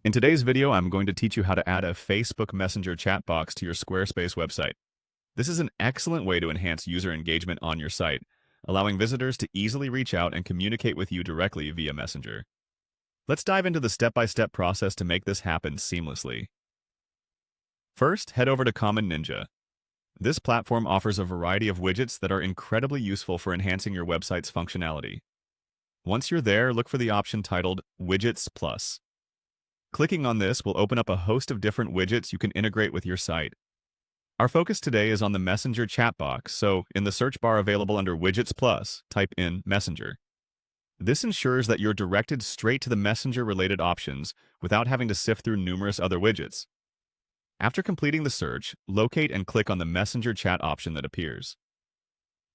In today's video, I'm going to teach you how to add a Facebook Messenger chat box to your Squarespace website. This is an excellent way to enhance user engagement on your site, allowing visitors to easily reach out and communicate with you directly via Messenger. Let's dive into the step-by-step process to make this happen seamlessly. First, head over to Common Ninja. This platform offers a variety of widgets that are incredibly useful for enhancing your website's functionality. Once you're there, look for the option titled Widgets Plus. Clicking on this will open up a host of different widgets you can integrate with your site. Our focus today is on the Messenger chat box, so in the search bar available under Widgets Plus, type in Messenger. This ensures that you're directed straight to the Messenger-related options without having to sift through numerous other widgets. After completing the search, locate and click on the Messenger chat option that appears.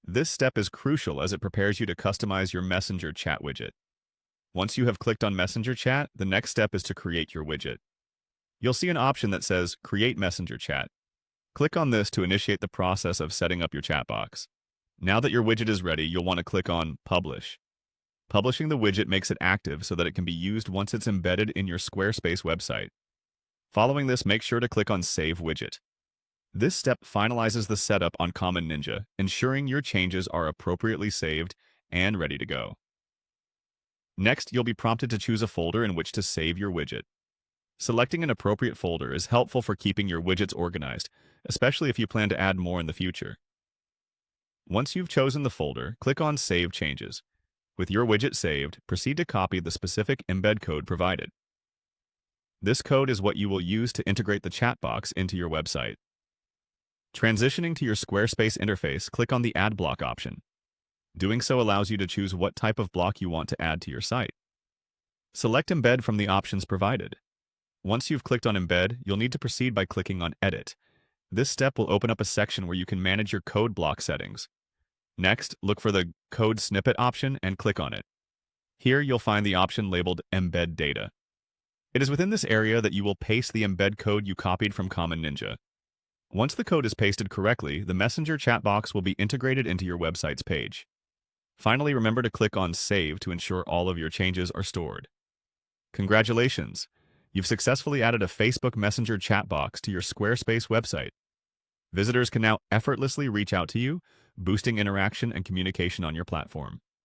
This step is crucial as it prepares you to customize your Messenger chat widget. Once you have clicked on Messenger Chat, the next step is to create your widget. You'll see an option that says Create Messenger Chat. Click on this to initiate the process of setting up your chat box. Now that your widget is ready, you'll want to click on Publish. Publishing the widget makes it active so that it can be used once it's embedded in your Squarespace website. Following this, make sure to click on Save Widget. This step finalizes the setup on Common Ninja, ensuring your changes are appropriately saved and ready to go. Next, you'll be prompted to choose a folder in which to save your widget. Selecting an appropriate folder is helpful for keeping your widgets organized, especially if you plan to add more in the future. Once you've chosen the folder, click on Save Changes. With your widget saved, proceed to copy the specific embed code provided. This code is what you will use to integrate the chat box into your website. Transitioning to your Squarespace interface, click on the Add Block option. Doing so allows you to choose what type of block you want to add to your site. Select Embed from the options provided. Once you've clicked on Embed, you'll need to proceed by clicking on Edit. This step will open up a section where you can manage your code block settings. Next, look for the Code Snippet option and click on it. Here you'll find the option labeled Embed Data. It is within this area that you will paste the embed code you copied from Common Ninja. Once the code is pasted correctly, the Messenger chat box will be integrated into your website's page. Finally, remember to click on Save to ensure all of your changes are stored. Congratulations! You've successfully added a Facebook Messenger chat box to your Squarespace website. Visitors can now effortlessly reach out to you, boosting interaction and communication on your platform.